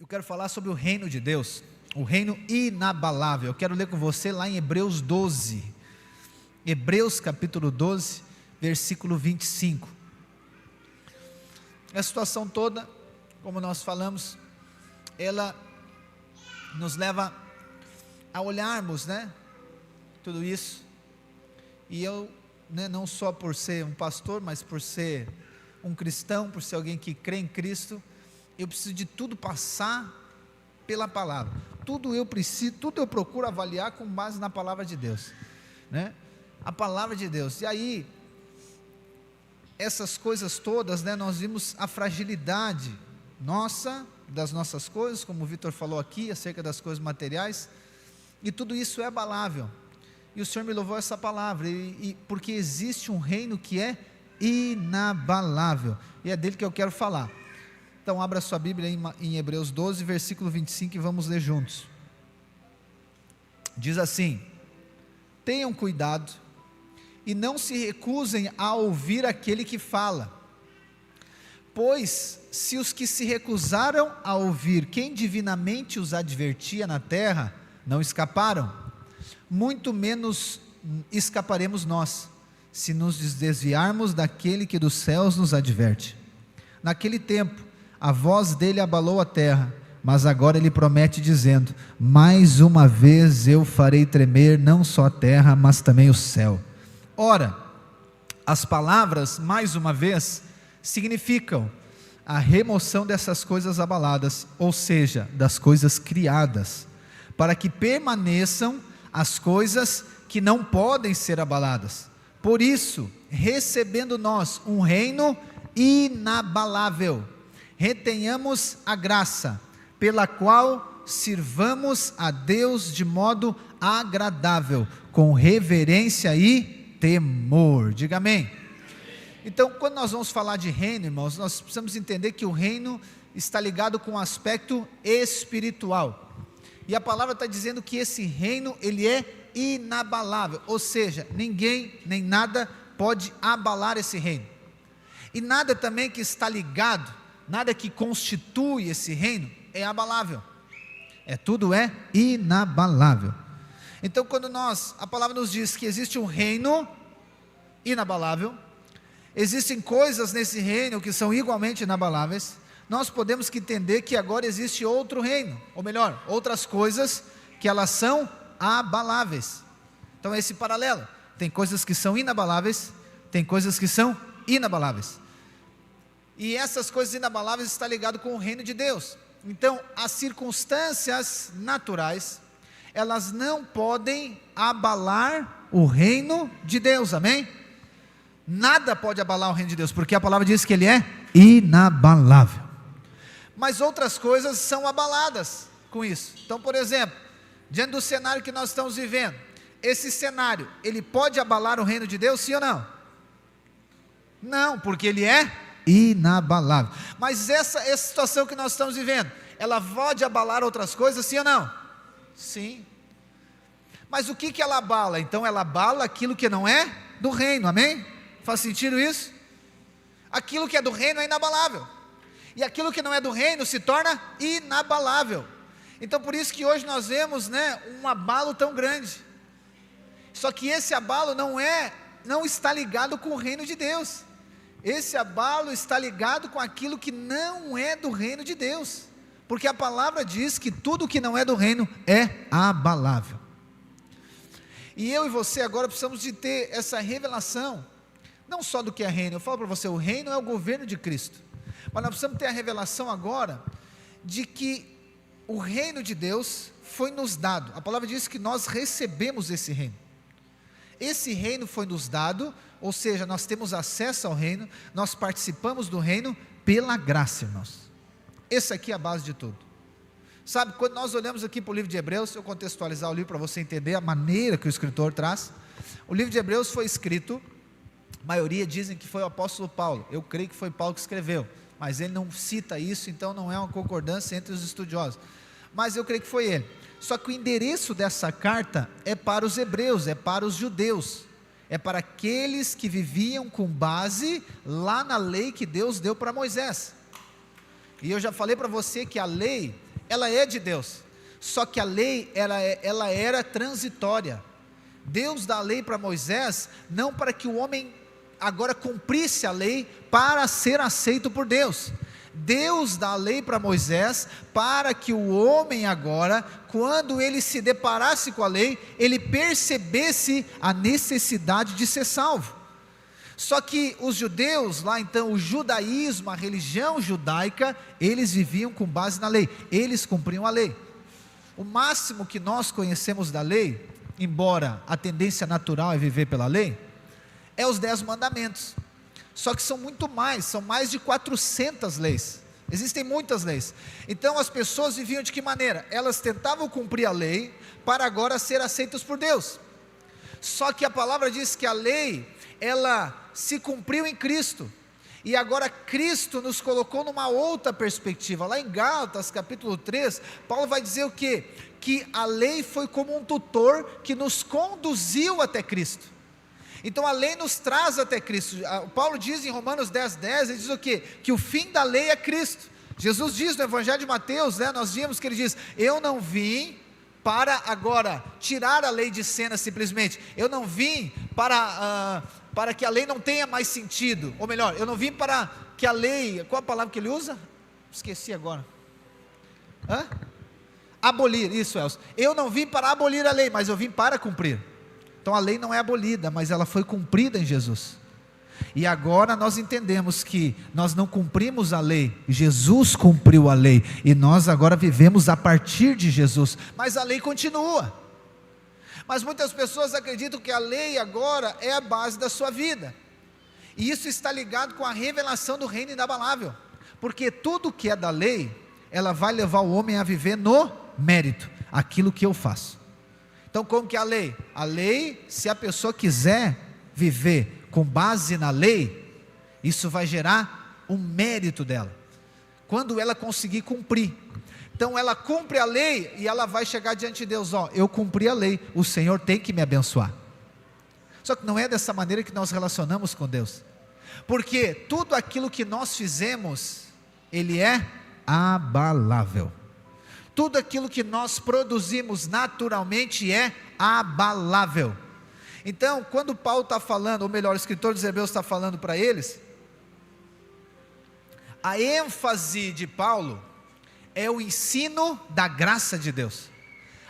Eu quero falar sobre o reino de Deus, o reino inabalável. Eu quero ler com você lá em Hebreus 12, Hebreus capítulo 12, versículo 25. A situação toda, como nós falamos, ela nos leva a olharmos, tudo isso. E eu, não só por ser um pastor, mas por ser um cristão, por ser alguém que crê em Cristo, eu preciso de tudo passar pela palavra. Tudo eu procuro avaliar com base na palavra de Deus, A palavra de Deus. E aí, essas coisas todas, nós vimos a fragilidade das nossas coisas, como o Vitor falou aqui, acerca das coisas materiais, e tudo isso é abalável. E o Senhor me louvou essa palavra, porque existe um reino que é inabalável, e é dele que eu quero falar. Então abra sua Bíblia em Hebreus 12, versículo 25, e vamos ler juntos. Diz assim: tenham cuidado, e não se recusem a ouvir aquele que fala, pois se os que se recusaram a ouvir quem divinamente os advertia na terra, não escaparam, muito menos escaparemos nós, se nos desviarmos daquele que dos céus nos adverte. Naquele tempo, a voz dele abalou a terra, mas agora ele promete dizendo: mais uma vez eu farei tremer não só a terra, mas também o céu. Ora, as palavras, mais uma vez, significam a remoção dessas coisas abaladas, ou seja, das coisas criadas, para que permaneçam as coisas que não podem ser abaladas. Por isso, recebendo nós um reino inabalável, retenhamos a graça, pela qual sirvamos a Deus de modo agradável, com reverência e temor. Diga amém. Então, quando nós vamos falar de reino, irmãos, nós precisamos entender que o reino está ligado com o aspecto espiritual, e a palavra está dizendo que esse reino, ele é inabalável, ou seja, ninguém, nem nada pode abalar esse reino, e nada também que está ligado, nada que constitui esse reino é abalável, tudo é inabalável. Então, quando a palavra nos diz que existe um reino inabalável, existem coisas nesse reino que são igualmente inabaláveis, nós podemos entender que agora existe outro reino, ou melhor, outras coisas que elas são abaláveis. Então é esse paralelo, tem coisas que são inabaláveis, tem coisas que são inabaláveis, e essas coisas inabaláveis estão ligadas com o reino de Deus. Então as circunstâncias naturais, elas não podem abalar o reino de Deus, amém? Nada pode abalar o reino de Deus, porque a palavra diz que ele é inabalável, mas outras coisas são abaladas com isso. Então, por exemplo, diante do cenário que nós estamos vivendo, esse cenário, ele pode abalar o reino de Deus, sim ou não? Não, porque ele é inabalável. Mas essa situação que nós estamos vivendo, ela pode abalar outras coisas, sim ou não? Sim. Mas o que ela abala? Então ela abala aquilo que não é do reino, amém? Faz sentido isso? Aquilo que é do reino é inabalável, e aquilo que não é do reino se torna inabalável. Então por isso que hoje nós vemos um abalo tão grande, só que esse abalo não está ligado com o reino de Deus, esse abalo está ligado com aquilo que não é do reino de Deus, porque a palavra diz que tudo que não é do reino é abalável. E eu e você agora precisamos de ter essa revelação, não só do que é reino. Eu falo para você, o reino é o governo de Cristo, mas nós precisamos ter a revelação agora, de que o reino de Deus foi nos dado. A palavra diz que nós recebemos esse reino foi nos dado, ou seja, nós temos acesso ao reino, nós participamos do reino pela graça, irmãos. Essa aqui é a base de tudo. Sabe, quando nós olhamos aqui para o livro de Hebreus, eu contextualizar o livro para você entender a maneira que o escritor traz. O livro de Hebreus foi escrito, a maioria dizem que foi o apóstolo Paulo, eu creio que foi Paulo que escreveu, mas ele não cita isso, então não é uma concordância entre os estudiosos, mas eu creio que foi ele. Só que o endereço dessa carta é para os hebreus, é para os judeus, é para aqueles que viviam com base lá na lei que Deus deu para Moisés. E eu já falei para você que a lei, ela é de Deus, só que a lei, ela era transitória. Deus dá a lei para Moisés, não para que o homem agora cumprisse a lei para ser aceito por Deus. Deus dá a lei para Moisés para que o homem agora, quando ele se deparasse com a lei, ele percebesse a necessidade de ser salvo. Só que os judeus, lá então, o judaísmo, a religião judaica, eles viviam com base na lei, eles cumpriam a lei. O máximo que nós conhecemos da lei, embora a tendência natural é viver pela lei, é os 10 mandamentos. Só que são muito mais, são mais de 400 leis. Existem muitas leis. Então as pessoas viviam de que maneira? Elas tentavam cumprir a lei para agora ser aceitas por Deus. Só que a palavra diz que a lei, ela se cumpriu em Cristo. E agora Cristo nos colocou numa outra perspectiva. Lá em Gálatas capítulo 3, Paulo vai dizer o quê? Que a lei foi como um tutor que nos conduziu até Cristo. Então a lei nos traz até Cristo. Paulo diz em Romanos 10:10, ele diz o quê? Que o fim da lei é Cristo. Jesus diz no Evangelho de Mateus, nós vimos que ele diz: eu não vim para agora tirar a lei de cena simplesmente, eu não vim para que a lei não tenha mais sentido, ou melhor, eu não vim para que a lei, qual a palavra que ele usa? Esqueci agora. Abolir, isso, Elcio. Eu não vim para abolir a lei, mas eu vim para cumprir. Então a lei não é abolida, mas ela foi cumprida em Jesus. E agora nós entendemos que nós não cumprimos a lei, Jesus cumpriu a lei, e nós agora vivemos a partir de Jesus, mas a lei continua. Mas muitas pessoas acreditam que a lei agora é a base da sua vida, e isso está ligado com a revelação do reino inabalável, porque tudo que é da lei, ela vai levar o homem a viver no mérito, aquilo que eu faço. Então como que é a lei? A lei, se a pessoa quiser viver com base na lei, isso vai gerar um mérito dela, quando ela conseguir cumprir. Então ela cumpre a lei e ela vai chegar diante de Deus: eu cumpri a lei, o Senhor tem que me abençoar. Só que não é dessa maneira que nós relacionamos com Deus, porque tudo aquilo que nós fizemos, ele é abalável. Tudo aquilo que nós produzimos naturalmente é abalável. Então, quando Paulo está falando, ou melhor, o escritor dos Hebreus está falando para eles, a ênfase de Paulo é o ensino da graça de Deus.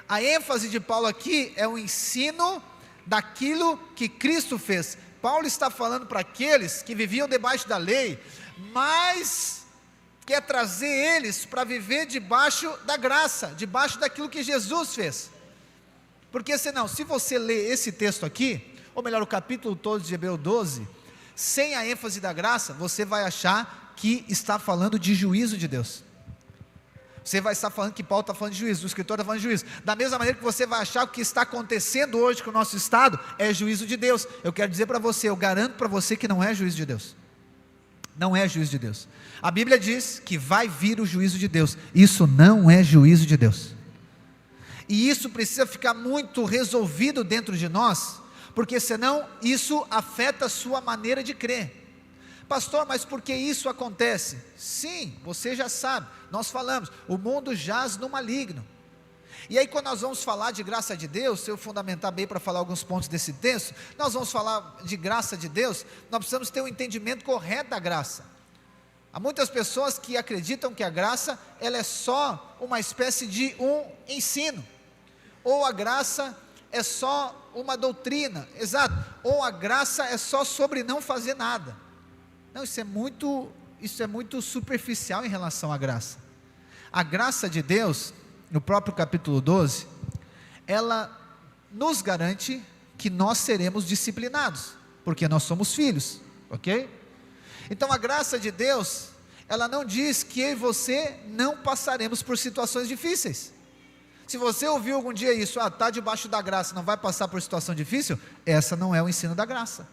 A ênfase de Paulo aqui é o ensino daquilo que Cristo fez. Paulo está falando para aqueles que viviam debaixo da lei, mas quer trazer eles para viver debaixo da graça, debaixo daquilo que Jesus fez. Porque senão, se você ler esse texto aqui, ou melhor, o capítulo todo de Hebreus 12, sem a ênfase da graça, você vai achar que está falando de juízo de Deus. Você vai estar falando que Paulo está falando de juízo, o escritor está falando de juízo. Da mesma maneira que você vai achar que o que está acontecendo hoje com o nosso estado é juízo de Deus. Eu quero dizer para você, eu garanto para você que não é juízo de Deus. Não é juízo de Deus. A Bíblia diz que vai vir o juízo de Deus. Isso não é juízo de Deus. E isso precisa ficar muito resolvido dentro de nós, porque senão isso afeta a sua maneira de crer. Pastor, mas por que isso acontece? Sim, você já sabe, nós falamos, o mundo jaz no maligno. E aí quando nós vamos falar de graça de Deus, se eu fundamentar bem para falar alguns pontos desse texto, nós vamos falar de graça de Deus, nós precisamos ter um entendimento correto da graça. Há muitas pessoas que acreditam que a graça, ela é só uma espécie de um ensino, ou a graça é só uma doutrina, exato, ou a graça é só sobre não fazer nada. Não, isso é muito superficial em relação à graça. A graça de Deus, no próprio capítulo 12, ela nos garante que nós seremos disciplinados, porque nós somos filhos, ok? Então a graça de Deus, ela não diz que eu e você não passaremos por situações difíceis. Se você ouviu algum dia isso, está debaixo da graça, não vai passar por situação difícil, essa não é o ensino da graça.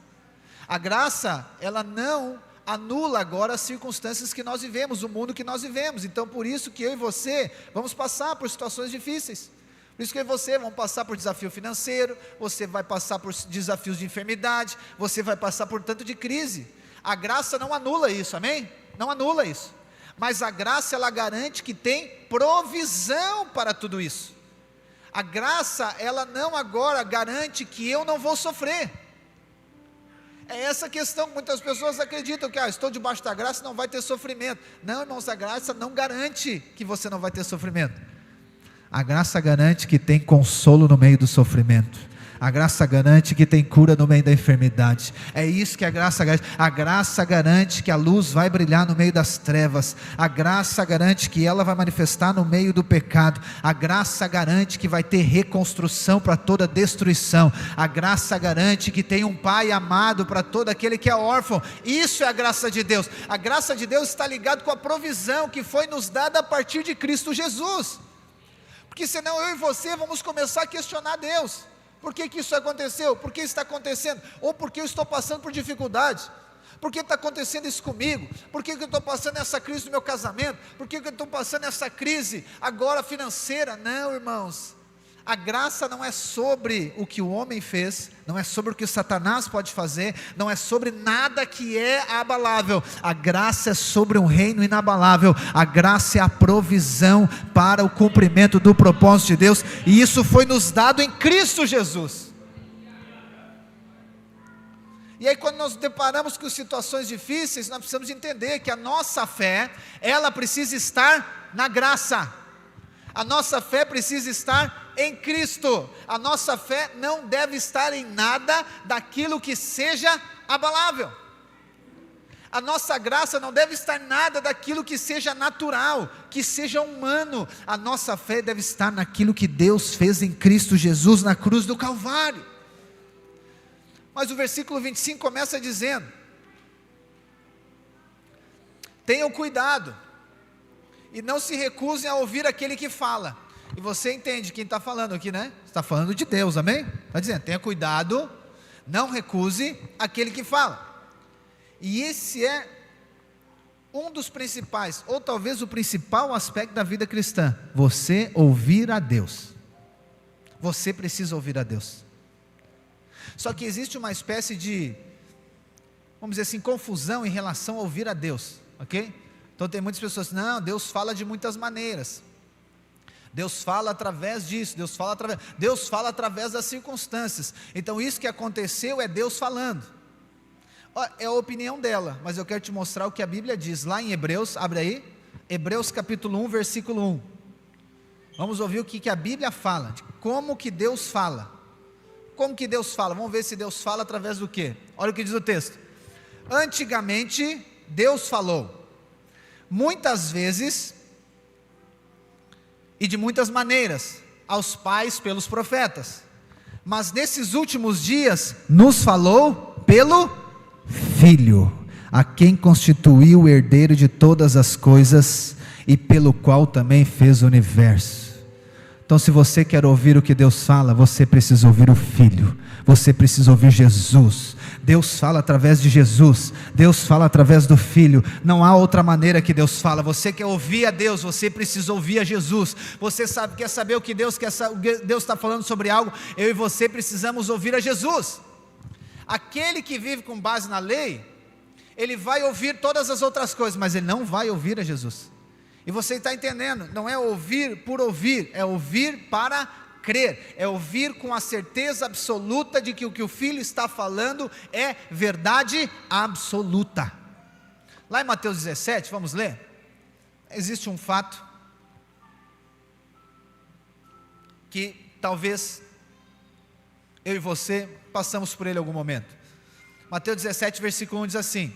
A graça, ela não anula agora as circunstâncias que nós vivemos, o mundo que nós vivemos. Então por isso que eu e você vamos passar por situações difíceis. Por isso que eu e você vamos passar por desafio financeiro, você vai passar por desafios de enfermidade, você vai passar por tanto de crise. A graça não anula isso, amém? Não anula isso. Mas a graça, ela garante que tem provisão para tudo isso. A graça, ela não agora garante que eu não vou sofrer. É essa questão que muitas pessoas acreditam que estou debaixo da graça, não vai ter sofrimento. Não, irmãos, a graça não garante que você não vai ter sofrimento. A graça garante que tem consolo no meio do sofrimento. A graça garante que tem cura no meio da enfermidade. É isso que a graça garante. A graça garante que a luz vai brilhar no meio das trevas. A graça garante que ela vai manifestar no meio do pecado. A graça garante que vai ter reconstrução para toda destruição. A graça garante que tem um pai amado para todo aquele que é órfão. Isso é a graça de Deus. A graça de Deus está ligada com a provisão que foi nos dada a partir de Cristo Jesus. Porque senão eu e você vamos começar a questionar Deus. Por que isso aconteceu? Por que está acontecendo? Ou por que eu estou passando por dificuldades? Por que está acontecendo isso comigo? Por que eu estou passando essa crise no meu casamento? Por que eu estou passando essa crise agora financeira? Não, irmãos, a graça não é sobre o que o homem fez, não é sobre o que Satanás pode fazer, não é sobre nada que é abalável. A graça é sobre um reino inabalável. A graça é a provisão para o cumprimento do propósito de Deus, e isso foi nos dado em Cristo Jesus. E aí, quando nós nos deparamos com situações difíceis, nós precisamos entender que a nossa fé, ela precisa estar na graça. A nossa fé precisa estar em Cristo. A nossa fé não deve estar em nada daquilo que seja abalável. A nossa graça não deve estar em nada daquilo que seja natural, que seja humano. A nossa fé deve estar naquilo que Deus fez em Cristo Jesus na cruz do Calvário. Mas o versículo 25 começa dizendo: tenham cuidado e não se recusem a ouvir aquele que fala. E você entende quem está falando aqui, né? Está falando de Deus, amém? Está dizendo, tenha cuidado, não recuse aquele que fala. E esse é um dos principais, ou talvez o principal aspecto da vida cristã: você ouvir a Deus. Você precisa ouvir a Deus. Só que existe uma espécie de, vamos dizer assim, confusão em relação a ouvir a Deus, ok? Então tem muitas pessoas, não, Deus fala de muitas maneiras. Deus fala através disso, Deus fala através das circunstâncias. Então isso que aconteceu é Deus falando. É a opinião dela, mas eu quero te mostrar o que a Bíblia diz lá em Hebreus. Abre aí, Hebreus capítulo 1, versículo 1. Vamos ouvir o que a Bíblia fala, de como que Deus fala. Como que Deus fala? Vamos ver se Deus fala através do quê? Olha o que diz o texto. Antigamente Deus falou, muitas vezes e de muitas maneiras, aos pais pelos profetas, mas nesses últimos dias nos falou pelo Filho, a quem constituiu o herdeiro de todas as coisas e pelo qual também fez o universo. Então, se você quer ouvir o que Deus fala, você precisa ouvir o Filho, você precisa ouvir Jesus. Deus fala através de Jesus, Deus fala através do Filho, não há outra maneira que Deus fala. Você quer ouvir a Deus, você precisa ouvir a Jesus. Você quer saber o que Deus está falando sobre algo, eu e você precisamos ouvir a Jesus. Aquele que vive com base na lei, ele vai ouvir todas as outras coisas, mas ele não vai ouvir a Jesus. E você está entendendo, não é ouvir por ouvir, é ouvir para crer, é ouvir com a certeza absoluta de que o Filho está falando é verdade absoluta. Lá em Mateus 17, vamos ler? Existe um fato que talvez eu e você passamos por ele em algum momento. Mateus 17, versículo 1 diz assim: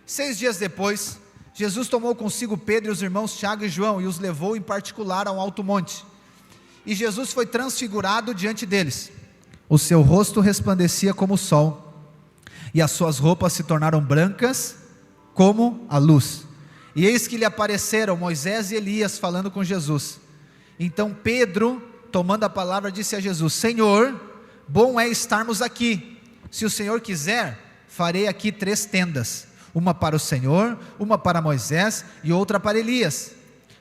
6 dias depois, Jesus tomou consigo Pedro e os irmãos Tiago e João e os levou em particular a um alto monte. E Jesus foi transfigurado diante deles. O seu rosto resplandecia como o sol, e as suas roupas se tornaram brancas como a luz. E eis que lhe apareceram Moisés e Elias falando com Jesus. Então Pedro, tomando a palavra, disse a Jesus: Senhor, bom é estarmos aqui. Se o Senhor quiser, farei aqui 3 tendas, uma para o Senhor, uma para Moisés e outra para Elias.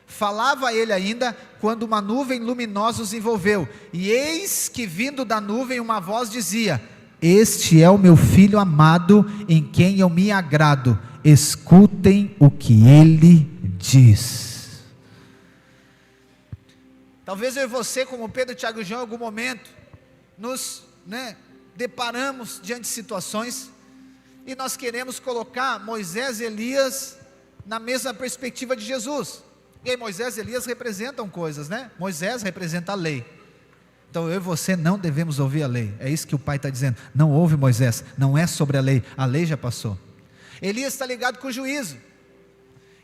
Falava ele ainda, quando uma nuvem luminosa os envolveu, e eis que vindo da nuvem uma voz dizia: Este é o meu filho amado, em quem eu me agrado, escutem o que ele diz. Talvez eu e você, como Pedro, Tiago e João, em algum momento, nos deparamos diante de situações, e nós queremos colocar Moisés e Elias na mesma perspectiva de Jesus. E aí Moisés e Elias representam coisas, né? Moisés representa a lei. Então eu e você não devemos ouvir a lei. É isso que o pai está dizendo. Não ouve Moisés, não é sobre a lei já passou. Elias está ligado com o juízo.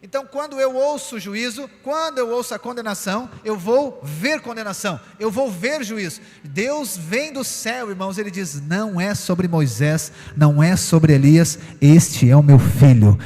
Então quando eu ouço o juízo, quando eu ouço a condenação, eu vou ver condenação, eu vou ver juízo. Deus vem do céu, irmãos, Ele diz, não é sobre Moisés, não é sobre Elias, este é o meu filho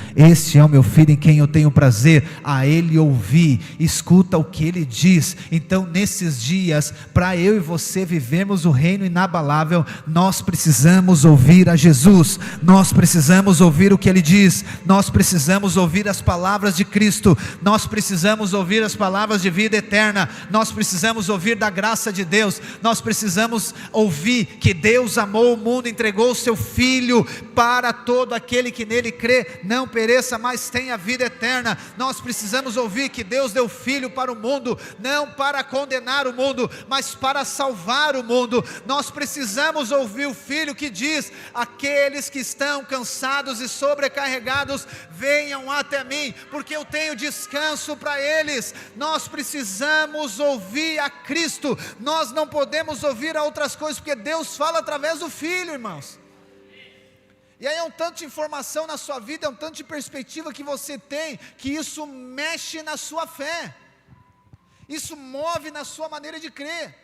em quem eu tenho prazer, a Ele ouvir, escuta o que Ele diz. Então nesses dias, para eu e você vivermos o reino inabalável, nós precisamos ouvir a Jesus, nós precisamos ouvir o que Ele diz, nós precisamos ouvir as palavras de Cristo, nós precisamos ouvir as palavras de vida eterna, nós precisamos ouvir da graça de Deus, nós precisamos ouvir que Deus amou o mundo, entregou o seu Filho para todo aquele que nele crê, não pereça, mas tenha vida eterna. Nós precisamos ouvir que Deus deu o Filho para o mundo, não para condenar o mundo, mas para salvar o mundo. Nós precisamos ouvir o Filho que diz, aqueles que estão cansados e sobrecarregados, venham até mim, porque eu tenho descanso para eles. Nós precisamos ouvir a Cristo, nós não podemos ouvir a outras coisas, porque Deus fala através do Filho, irmãos. E aí é um tanto de informação na sua vida, é um tanto de perspectiva que você tem, que isso mexe na sua fé, isso move na sua maneira de crer.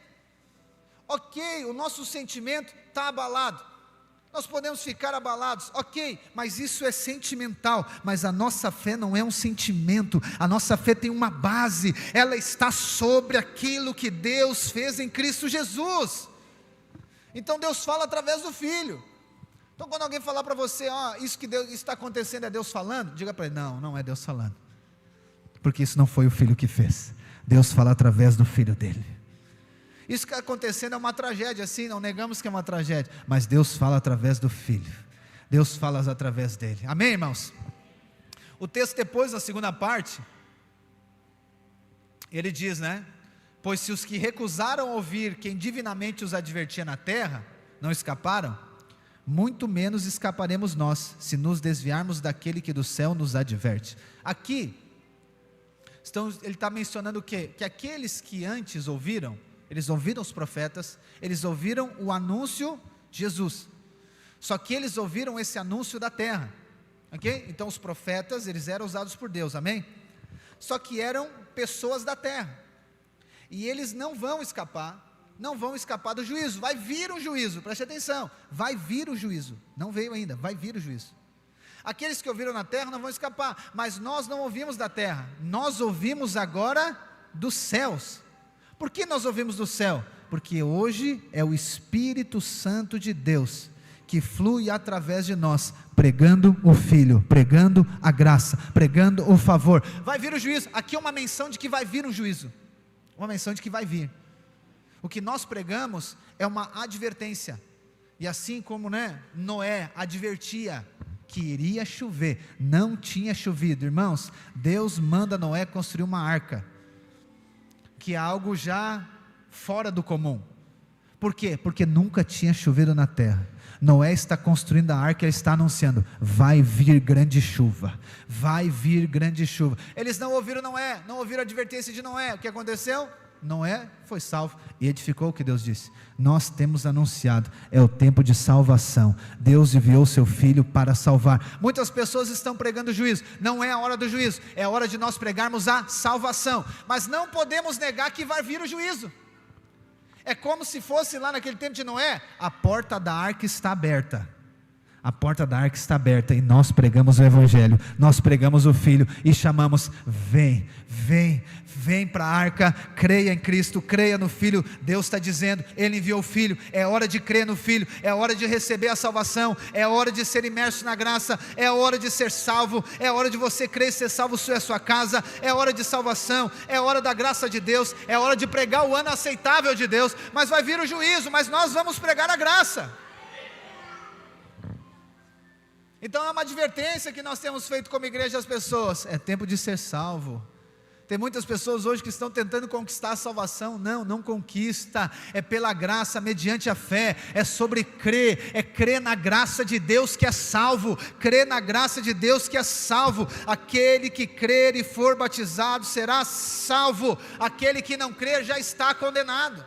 Ok, o nosso sentimento está abalado, nós podemos ficar abalados, ok, mas isso é sentimental, mas a nossa fé não é um sentimento, a nossa fé tem uma base, ela está sobre aquilo que Deus fez em Cristo Jesus. Então Deus fala através do Filho. Então quando alguém falar para você, isso que Deus, isso está acontecendo é Deus falando, diga para ele, não é Deus falando, porque isso não foi o Filho que fez, Deus fala através do Filho dele. Isso que está acontecendo é uma tragédia, sim, não negamos que é uma tragédia, mas Deus fala através do Filho, Deus fala através dele, amém, irmãos? O texto depois, na segunda parte, ele diz, pois se os que recusaram ouvir quem divinamente os advertia na terra, não escaparam, muito menos escaparemos nós, se nos desviarmos daquele que do céu nos adverte. Aqui, ele está mencionando o quê? Que aqueles que antes ouviram, eles ouviram os profetas, eles ouviram o anúncio de Jesus, só que eles ouviram esse anúncio da terra, ok? Então os profetas, eles eram usados por Deus, amém? Só que eram pessoas da terra, e eles não vão escapar do juízo, vai vir um juízo, preste atenção, vai vir o juízo, não veio ainda, vai vir o juízo. Aqueles que ouviram na terra não vão escapar, mas nós não ouvimos da terra, nós ouvimos agora dos céus. Por que nós ouvimos do céu? Porque hoje é o Espírito Santo de Deus que flui através de nós, pregando o Filho, pregando a graça, pregando o favor. Vai vir o juízo, aqui é uma menção de que vai vir um juízo, uma menção de que vai vir. O que nós pregamos é uma advertência, e assim como Noé advertia que iria chover, não tinha chovido, irmãos, Deus manda Noé construir uma arca, que é algo já fora do comum. Por quê? Porque nunca tinha chovido na terra. Noé está construindo a arca, ele está anunciando, vai vir grande chuva, vai vir grande chuva. Eles não ouviram Noé, não ouviram a advertência de Noé. O que aconteceu? Noé foi salvo e edificou o que Deus disse. Nós temos anunciado, é o tempo de salvação. Deus enviou seu Filho para salvar. Muitas pessoas estão pregando juízo, não é a hora do juízo, é a hora de nós pregarmos a salvação, mas não podemos negar que vai vir o juízo. É como se fosse lá naquele tempo de Noé, a porta da arca está aberta, a porta da arca está aberta, e nós pregamos o Evangelho, nós pregamos o Filho, e chamamos, vem para a arca, creia em Cristo, creia no Filho. Deus está dizendo, Ele enviou o Filho, é hora de crer no Filho, é hora de receber a salvação, é hora de ser imerso na graça, é hora de ser salvo, é hora de você crer e ser salvo a sua casa, é hora de salvação, é hora da graça de Deus, é hora de pregar o ano aceitável de Deus, mas vai vir o juízo, mas nós vamos pregar a graça. Então é uma advertência que nós temos feito como igreja às pessoas: é tempo de ser salvo. Tem muitas pessoas hoje que estão tentando conquistar a salvação. Não conquista, é pela graça, mediante a fé, é sobre crer, é crer na graça de Deus que é salvo, crer na graça de Deus que é salvo. Aquele que crer e for batizado será salvo, aquele que não crer já está condenado.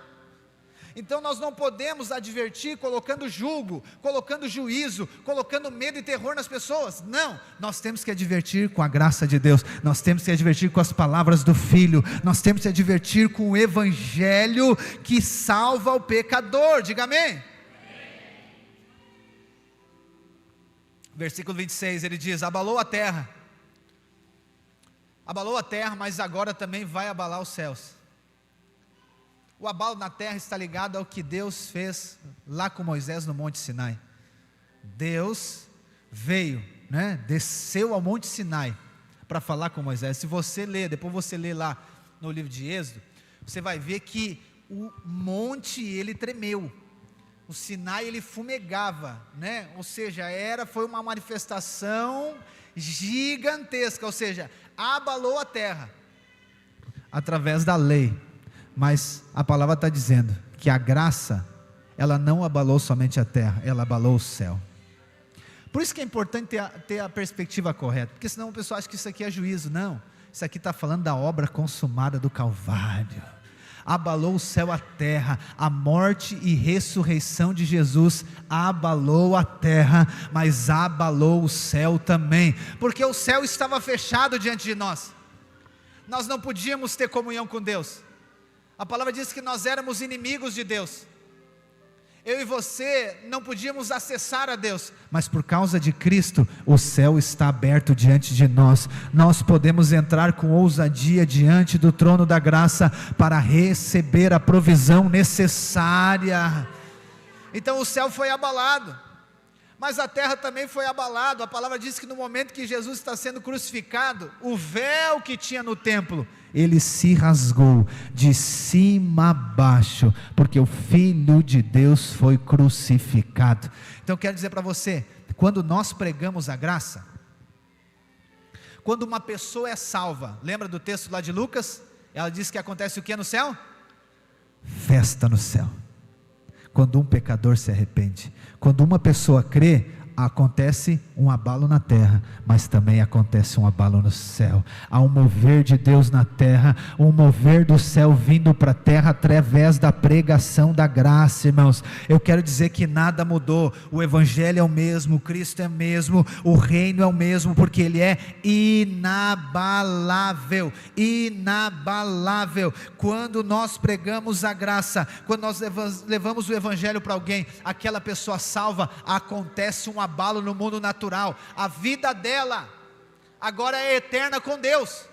Então nós não podemos advertir colocando julgo, colocando juízo, colocando medo e terror nas pessoas. Não, nós temos que advertir com a graça de Deus, nós temos que advertir com as palavras do Filho, nós temos que advertir com o Evangelho que salva o pecador. Diga amém. Versículo 26, ele diz: abalou a terra, mas agora também vai abalar os céus. O abalo na terra está ligado ao que Deus fez lá com Moisés no Monte Sinai. Deus veio, desceu ao Monte Sinai para falar com Moisés. Se você ler, depois você lê lá no livro de Êxodo, você vai ver que o monte ele tremeu, o Sinai ele fumegava, ou seja, foi uma manifestação gigantesca, ou seja, abalou a terra através da lei. Mas a palavra está dizendo que a graça, ela não abalou somente a terra, ela abalou o céu. Por isso que é importante ter a perspectiva correta, porque senão o pessoal acha que isso aqui é juízo. Não, isso aqui está falando da obra consumada do Calvário. Abalou o céu, a terra, a morte e ressurreição de Jesus abalou a terra, mas abalou o céu também, porque o céu estava fechado diante de nós, nós não podíamos ter comunhão com Deus. A palavra diz que nós éramos inimigos de Deus, eu e você não podíamos acessar a Deus, mas por causa de Cristo, o céu está aberto diante de nós, nós podemos entrar com ousadia diante do trono da graça, para receber a provisão necessária. Então o céu foi abalado, mas a terra também foi abalada. A palavra diz que no momento que Jesus está sendo crucificado, o véu que tinha no templo, ele se rasgou de cima a baixo, porque o Filho de Deus foi crucificado. Então eu quero dizer para você, quando nós pregamos a graça, quando uma pessoa é salva, lembra do texto lá de Lucas? Ela diz que acontece o que no céu? Festa no céu. Quando um pecador se arrepende, quando uma pessoa crê, acontece um abalo na terra, mas também acontece um abalo no céu. Há um mover de Deus na terra, um mover do céu vindo para a terra através da pregação da graça, irmãos. Eu quero dizer que nada mudou, o Evangelho é o mesmo, Cristo é o mesmo, o reino é o mesmo, porque Ele é inabalável, inabalável. Quando nós pregamos a graça, quando nós levamos o Evangelho para alguém, aquela pessoa salva, acontece um abalo no mundo natural, a vida dela agora é eterna com Deus.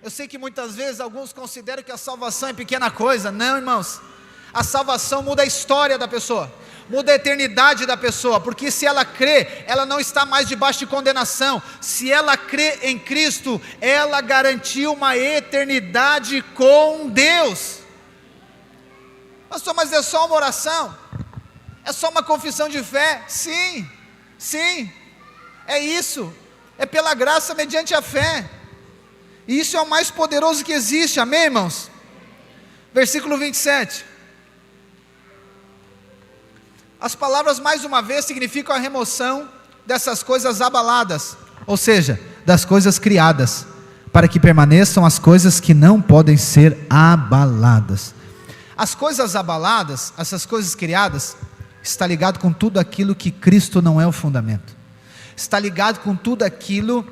Eu sei que muitas vezes alguns consideram que a salvação é pequena coisa. Não, irmãos, a salvação muda a história da pessoa, muda a eternidade da pessoa, porque se ela crê, ela não está mais debaixo de condenação. Se ela crê em Cristo, ela garantiu uma eternidade com Deus. Pastor, mas é só uma oração? É só uma confissão de fé? Sim, é isso, é pela graça mediante a fé, e isso é o mais poderoso que existe, amém, irmãos? Versículo 27, as palavras mais uma vez significam a remoção dessas coisas abaladas, ou seja, das coisas criadas, para que permaneçam as coisas que não podem ser abaladas. As coisas abaladas, essas coisas criadas, está ligado com tudo aquilo que Cristo não é o fundamento, está ligado com tudo aquilo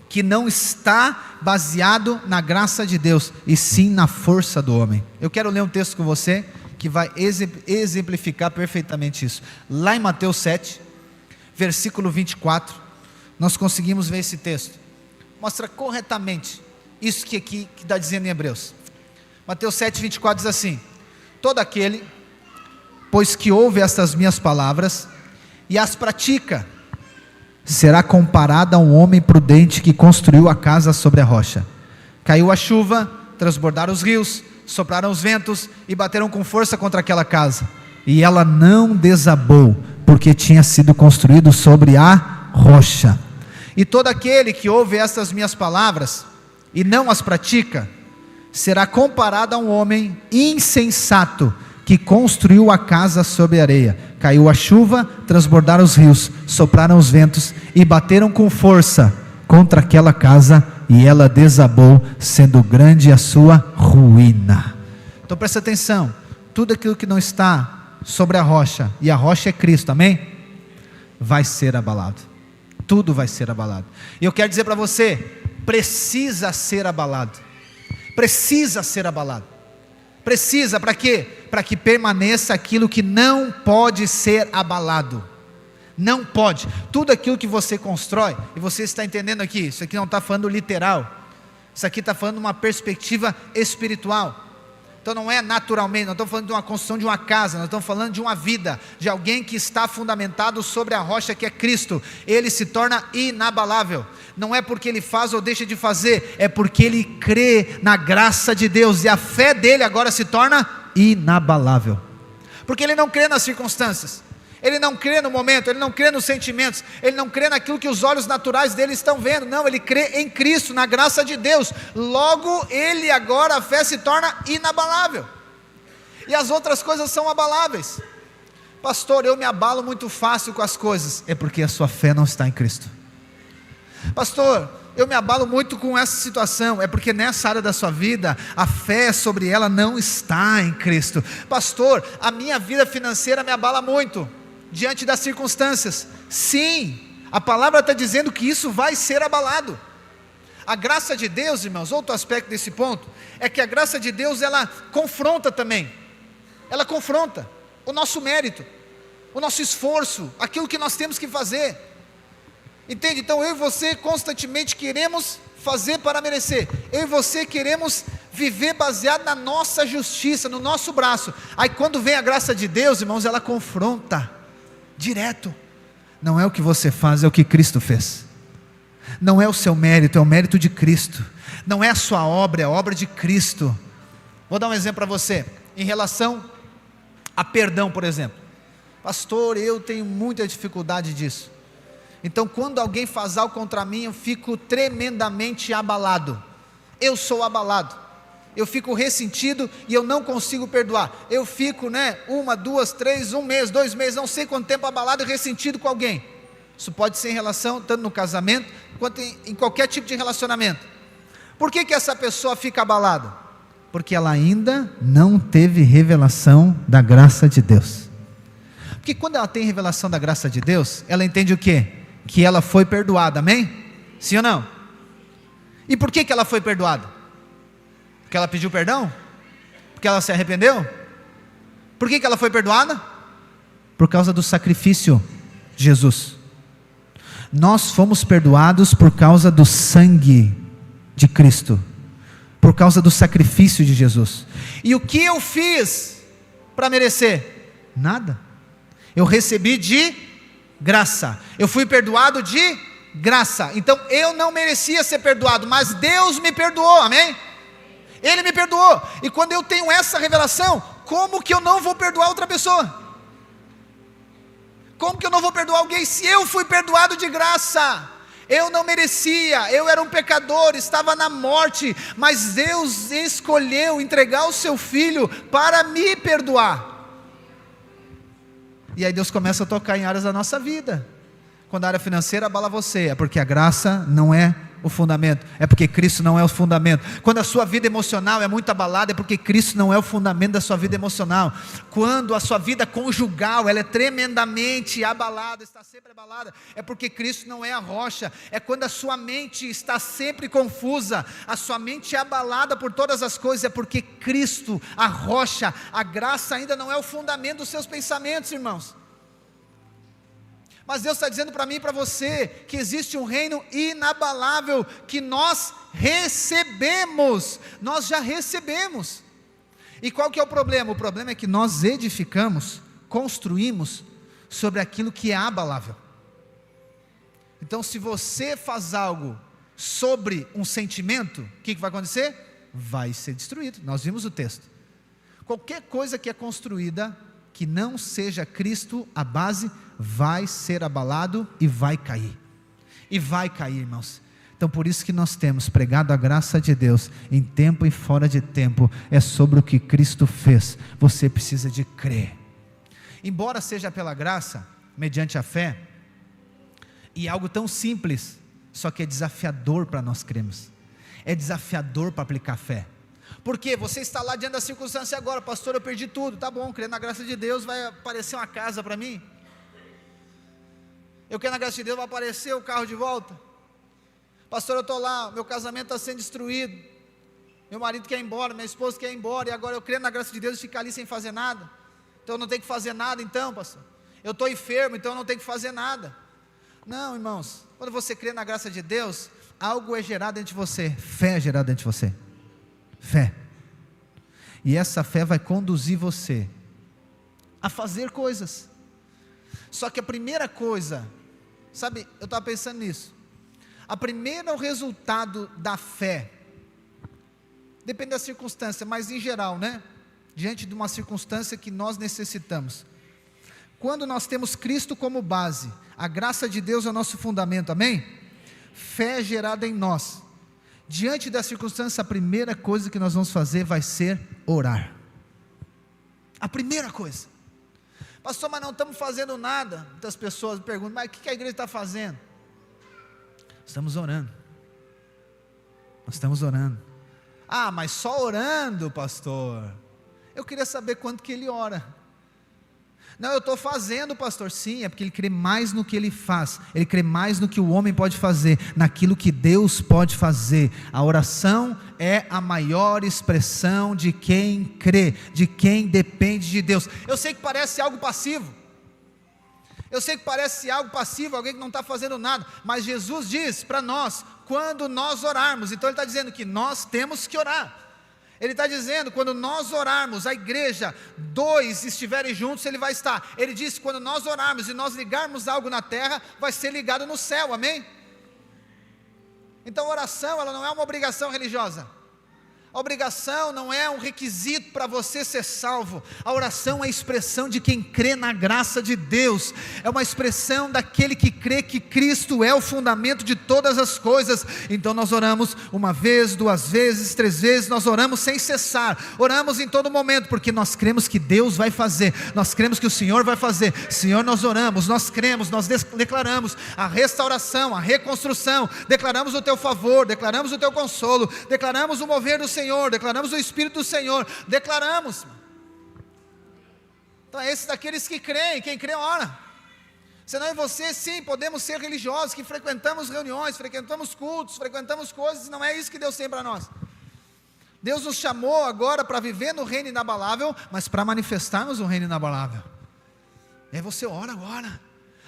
que não está baseado na graça de Deus, e sim na força do homem. Eu quero ler um texto com você, que vai exemplificar perfeitamente isso, lá em Mateus 7, versículo 24, nós conseguimos ver esse texto, mostra corretamente, isso que aqui está dizendo em Hebreus, Mateus 7, 24 diz assim: todo aquele, pois que ouve estas minhas palavras e as pratica, será comparado a um homem prudente que construiu a casa sobre a rocha. Caiu a chuva, transbordaram os rios, sopraram os ventos e bateram com força contra aquela casa, e ela não desabou, porque tinha sido construído sobre a rocha. E todo aquele que ouve estas minhas palavras e não as pratica, será comparado a um homem insensato, que construiu a casa sobre a areia. Caiu a chuva, transbordaram os rios, sopraram os ventos, e bateram com força contra aquela casa, e ela desabou, sendo grande a sua ruína. Então presta atenção, tudo aquilo que não está sobre a rocha, e a rocha é Cristo, amém? Vai ser abalado, tudo vai ser abalado. E eu quero dizer para você, precisa ser abalado, precisa ser abalado, precisa, para quê? Para que permaneça aquilo que não pode ser abalado, não pode, tudo aquilo que você constrói, e você está entendendo aqui, isso aqui não está falando literal, isso aqui está falando uma perspectiva espiritual. Então não é naturalmente, não estamos falando de uma construção de uma casa, nós estamos falando de uma vida, de alguém que está fundamentado sobre a rocha que é Cristo. Ele se torna inabalável, não é porque ele faz ou deixa de fazer, é porque ele crê na graça de Deus, e a fé dele agora se torna inabalável, porque ele não crê nas circunstâncias, ele não crê no momento, ele não crê nos sentimentos, ele não crê naquilo que os olhos naturais dele estão vendo, não, ele crê em Cristo, na graça de Deus, logo ele agora, a fé se torna inabalável, e as outras coisas são abaláveis. Pastor, eu me abalo muito fácil com as coisas, é porque a sua fé não está em Cristo. Pastor, eu me abalo muito com essa situação, é porque nessa área da sua vida, a fé sobre ela não está em Cristo. Pastor, a minha vida financeira me abala muito, diante das circunstâncias. Sim, a palavra está dizendo que isso vai ser abalado. A graça de Deus, irmãos, outro aspecto desse ponto, é que a graça de Deus, ela confronta também, ela confronta o nosso mérito, o nosso esforço, aquilo que nós temos que fazer, entende? Então eu e você constantemente queremos fazer para merecer, eu e você queremos viver baseado na nossa justiça, no nosso braço. Aí quando vem a graça de Deus, irmãos, ela confronta direto, não é o que você faz, é o que Cristo fez, não é o seu mérito, é o mérito de Cristo, não é a sua obra, é a obra de Cristo. Vou dar um exemplo para você, em relação a perdão, por exemplo. Pastor, eu tenho muita dificuldade disso, então quando alguém faz algo contra mim, eu fico tremendamente abalado, eu sou abalado, eu fico ressentido e eu não consigo perdoar, eu fico, 1, 2, 3, 1 mês, 2 meses, não sei quanto tempo abalado e ressentido com alguém. Isso pode ser em relação, tanto no casamento, quanto em qualquer tipo de relacionamento. Por que essa pessoa fica abalada? Porque ela ainda não teve revelação da graça de Deus. Porque quando ela tem revelação da graça de Deus, ela entende o quê? Que ela foi perdoada, amém? Sim ou não? E por que ela foi perdoada? Porque ela pediu perdão? Porque ela se arrependeu? Por que ela foi perdoada? Por causa do sacrifício de Jesus. Nós fomos perdoados por causa do sangue de Cristo, por causa do sacrifício de Jesus. E o que eu fiz para merecer? Nada. Eu recebi de graça, eu fui perdoado de graça. Então eu não merecia ser perdoado, mas Deus me perdoou, amém? Ele me perdoou, e quando eu tenho essa revelação, como que eu não vou perdoar outra pessoa? Como que eu não vou perdoar alguém, se eu fui perdoado de graça? Eu não merecia, eu era um pecador, estava na morte, mas Deus escolheu entregar o seu Filho para me perdoar. E aí Deus começa a tocar em áreas da nossa vida. Quando a área financeira abala você, é porque a graça não é o fundamento, é porque Cristo não é o fundamento. Quando a sua vida emocional é muito abalada, é porque Cristo não é o fundamento da sua vida emocional. Quando a sua vida conjugal, ela é tremendamente abalada, está sempre abalada, é porque Cristo não é a rocha. É quando a sua mente está sempre confusa, a sua mente é abalada por todas as coisas, é porque Cristo, a rocha, a graça ainda não é o fundamento dos seus pensamentos, irmãos. Mas Deus está dizendo para mim e para você, que existe um reino inabalável, que nós recebemos, nós já recebemos. E qual que é o problema? O problema é que nós edificamos, construímos, sobre aquilo que é abalável. Então se você faz algo sobre um sentimento, o que vai acontecer? Vai ser destruído, nós vimos o texto. Qualquer coisa que é construída que não seja Cristo a base, vai ser abalado e vai cair. E vai cair, irmãos. Então por isso que nós temos pregado a graça de Deus, em tempo e fora de tempo, é sobre o que Cristo fez. Você precisa de crer. Embora seja pela graça, mediante a fé, e algo tão simples, só que é desafiador para nós crermos. É desafiador para aplicar fé. Porque você está lá diante da circunstância agora, pastor, eu perdi tudo, tá bom, crendo na graça de Deus, vai aparecer uma casa para mim? Eu creio na graça de Deus, vai aparecer o carro de volta? Pastor, eu estou lá, meu casamento está sendo destruído, meu marido quer ir embora, minha esposa quer ir embora, e agora eu creio na graça de Deus e ficar ali sem fazer nada, então eu não tenho que fazer nada então, pastor, eu estou enfermo, então eu não tenho que fazer nada. Não, irmãos, quando você crê na graça de Deus, algo é gerado dentro de você, fé é gerada dentro de você, fé, e essa fé vai conduzir você a fazer coisas. Só que a primeira coisa, sabe, eu estava pensando nisso, o resultado da fé, depende da circunstância, mas em geral, né, diante de uma circunstância que nós necessitamos, quando nós temos Cristo como base, a graça de Deus é o nosso fundamento, amém? Fé é gerada em nós, diante da circunstância, a primeira coisa que nós vamos fazer vai ser orar, a primeira coisa. Pastor, mas não estamos fazendo nada. Muitas pessoas me perguntam, mas o que a igreja está fazendo? Estamos orando, nós estamos orando. Ah, mas só orando, pastor? Eu queria saber quanto que ele ora. Não, eu estou fazendo, pastor. Sim, é porque ele crê mais no que ele faz, ele crê mais no que o homem pode fazer, naquilo que Deus pode fazer. A oração é a maior expressão de quem crê, de quem depende de Deus. Eu sei que parece algo passivo, alguém que não está fazendo nada, mas Jesus diz para nós, quando nós orarmos, então ele está dizendo que nós temos que orar. Ele está dizendo, quando nós orarmos, a igreja, 2 estiverem juntos, ele vai estar. Ele diz, quando nós orarmos e nós ligarmos algo na terra, vai ser ligado no céu, amém? Então a oração, ela não é uma obrigação religiosa. A obrigação não é um requisito para você ser salvo. A oração é a expressão de quem crê na graça de Deus. É uma expressão daquele que crê que Cristo é o fundamento de todas as coisas. Então nós oramos 1 vez, 2 vezes, 3 vezes. Nós oramos sem cessar. Oramos em todo momento, porque nós cremos que Deus vai fazer. Nós cremos que o Senhor vai fazer. Senhor, nós oramos, nós cremos, nós declaramos a restauração, a reconstrução. Declaramos o teu favor, declaramos o teu consolo, declaramos o mover do Senhor, declaramos o Espírito do Senhor, declaramos. Então é esse daqueles que creem, quem crê ora. Senão e você, sim, podemos ser religiosos, que frequentamos reuniões, frequentamos cultos, frequentamos coisas, não é isso que Deus tem para nós. Deus nos chamou agora para viver no reino inabalável, mas para manifestarmos o reino inabalável. E aí você ora agora.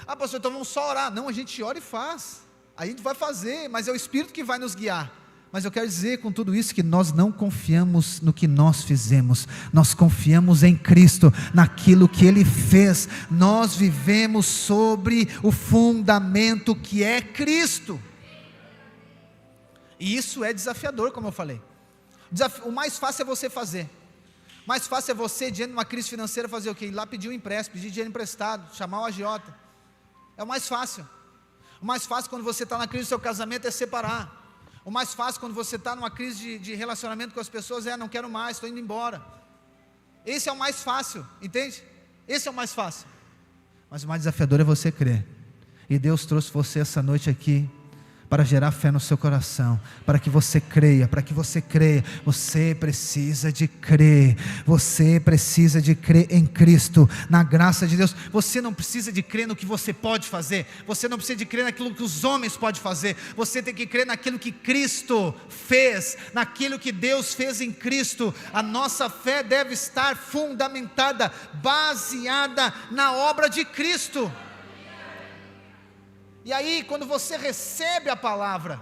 Ah, pastor, então vamos só orar. Não, a gente ora e faz, a gente vai fazer, mas é o Espírito que vai nos guiar. Mas eu quero dizer com tudo isso que nós não confiamos no que nós fizemos, nós confiamos em Cristo, naquilo que Ele fez. Nós vivemos sobre o fundamento que é Cristo, e isso é desafiador, como eu falei. O mais fácil é você fazer, o mais fácil é você, diante de uma crise financeira, fazer o quê? Ir lá pedir um empréstimo, pedir dinheiro emprestado, chamar o agiota, é o mais fácil. O mais fácil quando você está na crise do seu casamento é separar. O mais fácil quando você está numa crise de relacionamento com as pessoas é, não quero mais, estou indo embora. Esse é o mais fácil, entende? Esse é o mais fácil. Mas o mais desafiador é você crer. E Deus trouxe você essa noite aqui para gerar fé no seu coração, para que você creia, você precisa de crer em Cristo, na graça de Deus. Você não precisa de crer no que você pode fazer, você não precisa de crer naquilo que os homens podem fazer, você tem que crer naquilo que Cristo fez, naquilo que Deus fez em Cristo. A nossa fé deve estar fundamentada, baseada na obra de Cristo. E aí, quando você recebe a palavra,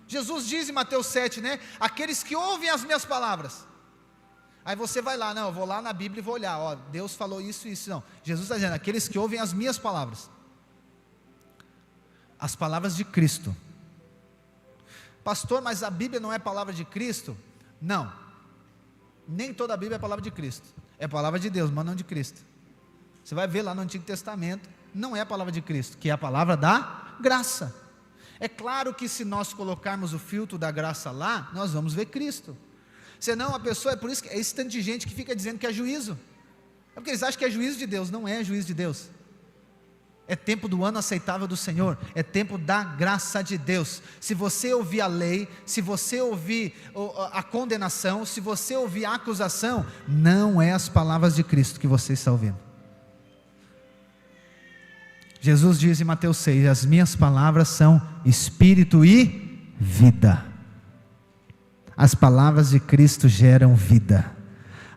Jesus diz em Mateus 7, né? Aqueles que ouvem as minhas palavras. Aí você vai lá, não, eu vou lá na Bíblia e vou olhar, ó, Deus falou isso e isso. Não, Jesus está dizendo, aqueles que ouvem as minhas palavras. As palavras de Cristo. Pastor, mas a Bíblia não é palavra de Cristo? Não, nem toda a Bíblia é palavra de Cristo. É palavra de Deus, mas não de Cristo. Você vai ver lá no Antigo Testamento, não é a palavra de Cristo, que é a palavra da graça. É claro que se nós colocarmos o filtro da graça lá, nós vamos ver Cristo. Senão a pessoa, é por isso que é esse tanto de gente que fica dizendo que é juízo. É porque eles acham que é juízo de Deus, não é juízo de Deus. É tempo do ano aceitável do Senhor, é tempo da graça de Deus. Se você ouvir a lei, se você ouvir a condenação, se você ouvir a acusação, não é as palavras de Cristo que você está ouvindo. Jesus diz em Mateus 6, as minhas palavras são espírito e vida. As palavras de Cristo geram vida,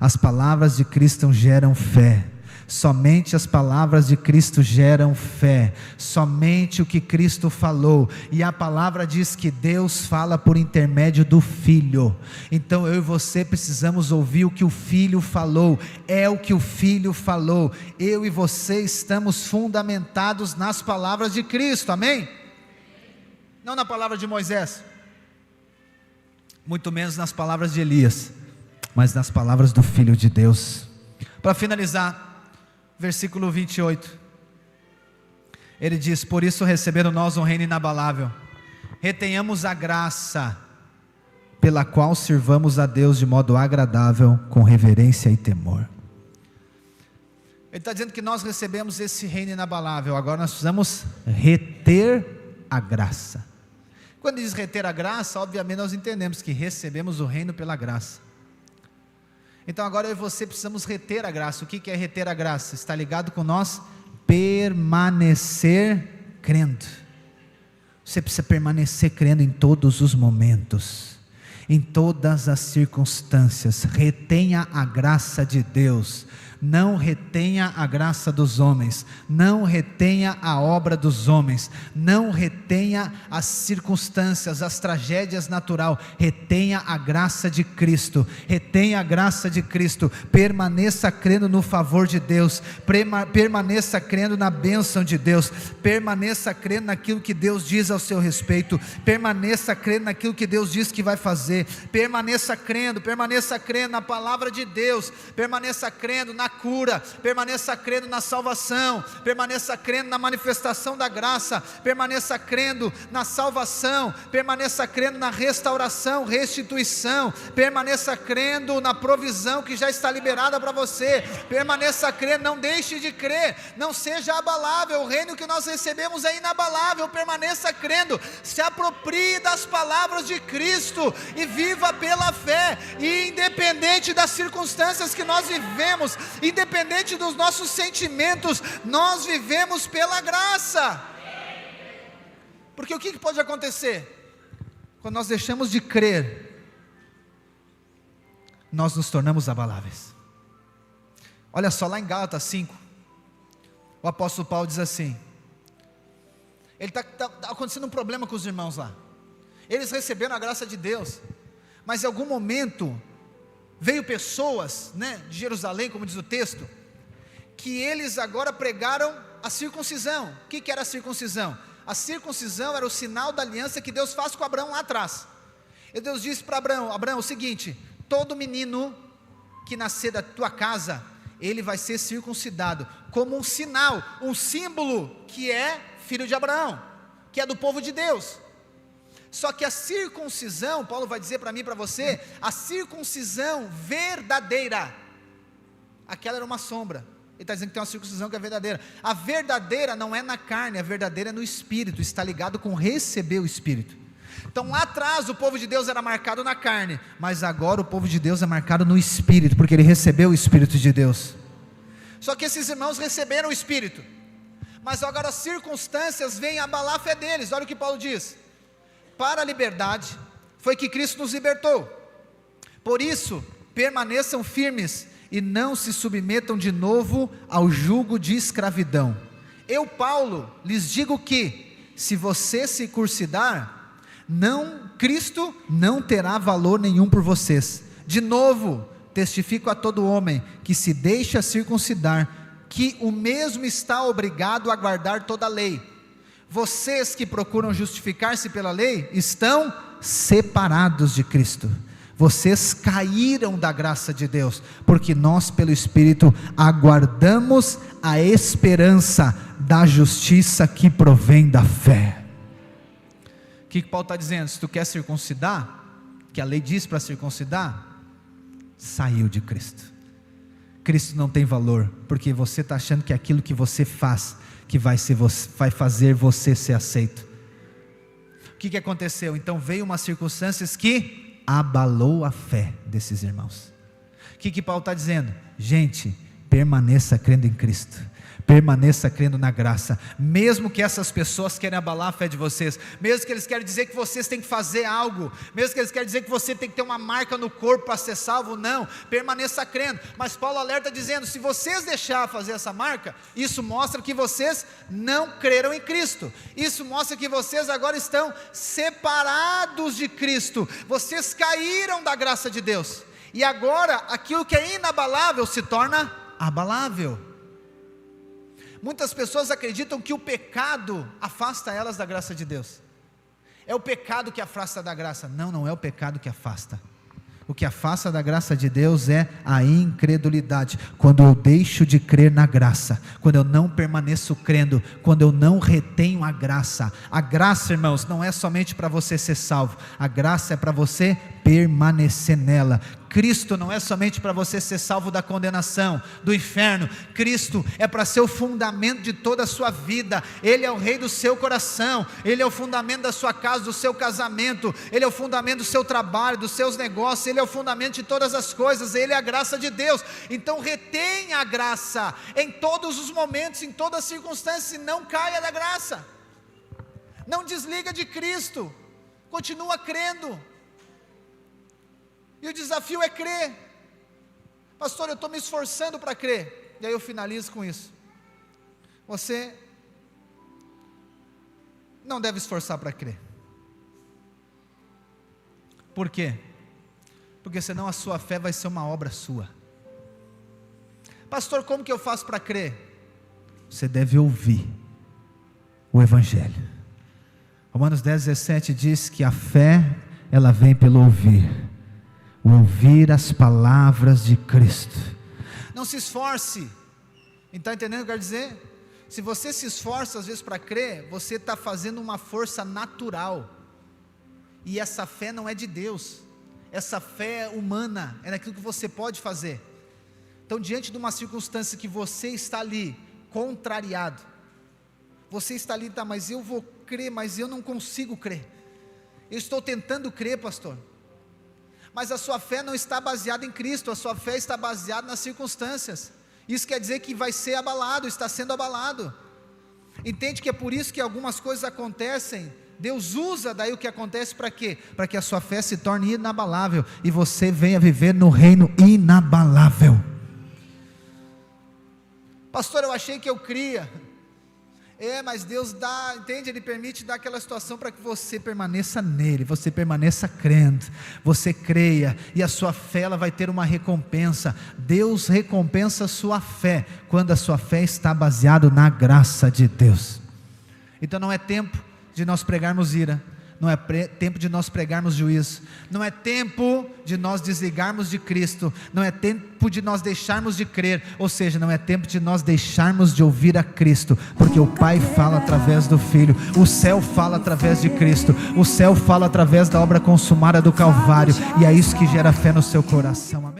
as palavras de Cristo geram fé. Somente as palavras de Cristo geram fé, somente o que Cristo falou, e a palavra diz que Deus fala por intermédio do Filho. Então eu e você precisamos ouvir o que o Filho falou, é o que o Filho falou. Eu e você estamos fundamentados nas palavras de Cristo, amém? Não na palavra de Moisés, muito menos nas palavras de Elias, mas nas palavras do Filho de Deus. Para finalizar, versículo 28, ele diz: por isso receberam nós um reino inabalável, retenhamos a graça, pela qual sirvamos a Deus de modo agradável, com reverência e temor. Ele está dizendo que nós recebemos esse reino inabalável, agora nós precisamos reter a graça. Quando diz reter a graça, obviamente nós entendemos que recebemos o reino pela graça. Então agora eu e você precisamos reter a graça. O que é reter a graça? Está ligado com nós permanecer crendo. Você precisa permanecer crendo em todos os momentos, em todas as circunstâncias. Retenha a graça de Deus, não retenha a graça dos homens, não retenha a obra dos homens, não retenha as circunstâncias, as tragédias naturais, retenha a graça de Cristo, retenha a graça de Cristo, permaneça crendo no favor de Deus, permaneça crendo na bênção de Deus, permaneça crendo naquilo que Deus diz ao seu respeito, permaneça crendo naquilo que Deus diz que vai fazer, permaneça crendo na palavra de Deus, permaneça crendo na cura, permaneça crendo na salvação, permaneça crendo na manifestação da graça, permaneça crendo na salvação, permaneça crendo na restauração, restituição, permaneça crendo na provisão que já está liberada para você, permaneça crendo, não deixe de crer, não seja abalável, o reino que nós recebemos é inabalável, permaneça crendo, se aproprie das palavras de Cristo e viva pela fé, e independente das circunstâncias que nós vivemos, independente dos nossos sentimentos, nós vivemos pela graça. Porque o que pode acontecer? Quando nós deixamos de crer, nós nos tornamos abaláveis. Olha só, lá em Gálatas 5, o apóstolo Paulo diz assim, ele está acontecendo um problema com os irmãos lá, eles receberam a graça de Deus, mas em algum momento veio pessoas, de Jerusalém, como diz o texto, que eles agora pregaram a circuncisão. O que era a circuncisão? A circuncisão era o sinal da aliança que Deus faz com Abraão lá atrás. E Deus disse para Abraão, o seguinte, todo menino que nascer da tua casa, ele vai ser circuncidado, como um sinal, um símbolo, que é filho de Abraão, que é do povo de Deus. Só que a circuncisão, Paulo vai dizer para mim e para você, a circuncisão verdadeira, aquela era uma sombra, ele está dizendo que tem uma circuncisão que é verdadeira, a verdadeira não é na carne, a verdadeira é no Espírito, está ligado com receber o Espírito. Então lá atrás o povo de Deus era marcado na carne, mas agora o povo de Deus é marcado no Espírito, porque ele recebeu o Espírito de Deus. Só que esses irmãos receberam o Espírito, mas agora as circunstâncias vêm abalar a fé deles. Olha o que Paulo diz, para a liberdade foi que Cristo nos libertou, por isso permaneçam firmes e não se submetam de novo ao jugo de escravidão. Eu, Paulo, lhes digo que, se você se circuncidar, Cristo não terá valor nenhum por vocês. De novo, testifico a todo homem que se deixa circuncidar, que o mesmo está obrigado a guardar toda a lei. Vocês que procuram justificar-se pela lei, estão separados de Cristo. vocês caíram da graça de Deus, porque nós pelo Espírito aguardamos a esperança da justiça que provém da fé. O que Paulo está dizendo? Se tu quer circuncidar, que a lei diz para circuncidar, saiu de Cristo. Cristo não tem valor, porque você está achando que aquilo que você faz, que vai fazer você ser aceito. O que aconteceu? Então veio umas circunstâncias que abalou a fé desses irmãos. O que Paulo está dizendo? Gente, permaneça crendo em Cristo, permaneça crendo na graça, mesmo que essas pessoas querem abalar a fé de vocês, mesmo que eles querem dizer que vocês têm que fazer algo, mesmo que eles querem dizer que você tem que ter uma marca no corpo para ser salvo, não, permaneça crendo. Mas Paulo alerta dizendo, se vocês deixarem fazer essa marca, isso mostra que vocês não creram em Cristo, isso mostra que vocês agora estão separados de Cristo, vocês caíram da graça de Deus, e agora aquilo que é inabalável se torna abalável. Muitas pessoas acreditam que o pecado afasta elas da graça de Deus. É o pecado que afasta da graça. Não, não é o pecado que afasta. O que afasta da graça de Deus é a incredulidade. Quando eu deixo de crer na graça, quando eu não permaneço crendo, quando eu não retenho a graça. A graça, irmãos, não é somente para você ser salvo. A graça é para você permanecer nela. Cristo não é somente para você ser salvo da condenação, do inferno. Cristo é para ser o fundamento de toda a sua vida. Ele é o rei do seu coração, Ele é o fundamento da sua casa, do seu casamento, Ele é o fundamento do seu trabalho, dos seus negócios, Ele é o fundamento de todas as coisas, Ele é a graça de Deus. Então retenha a graça em todos os momentos, em todas as circunstâncias, e não caia da graça. Não desliga de Cristo, continua crendo. E o desafio é crer. Pastor, eu estou me esforçando para crer. E aí eu finalizo com isso. Você não deve esforçar para crer. Por quê? Porque senão a sua fé vai ser uma obra sua. Pastor, como que eu faço para crer? Você deve ouvir o Evangelho. Romanos 10:17 diz que a fé, ela vem pelo ouvir as palavras de Cristo. Não se esforce. Está entendendo o que eu quero dizer? Se você se esforça às vezes para crer, você está fazendo uma força natural, e essa fé não é de Deus, essa fé é humana, é naquilo que você pode fazer. Então, diante de uma circunstância que você está ali contrariado, você está ali, tá, mas eu vou crer, mas eu não consigo crer, eu estou tentando crer, pastor, mas a sua fé não está baseada em Cristo, a sua fé está baseada nas circunstâncias. Isso quer dizer que vai ser abalado, está sendo abalado. Entende que é por isso que algumas coisas acontecem. Deus usa daí o que acontece para quê? Para que a sua fé se torne inabalável e você venha viver no reino inabalável. Pastor, eu achei que eu cria. Mas Deus dá, entende? Ele permite dar aquela situação para que você permaneça nele, você permaneça crendo, você creia, e a sua fé, ela vai ter uma recompensa. Deus recompensa a sua fé, quando a sua fé está baseada na graça de Deus. Então não é tempo de nós pregarmos ira, não é tempo de nós pregarmos juízo, não é tempo de nós desligarmos de Cristo, não é tempo de nós deixarmos de crer, ou seja, não é tempo de nós deixarmos de ouvir a Cristo, porque o Pai fala através do Filho, o céu fala através de Cristo, o céu fala através da obra consumada do Calvário, e é isso que gera fé no seu coração. Amém?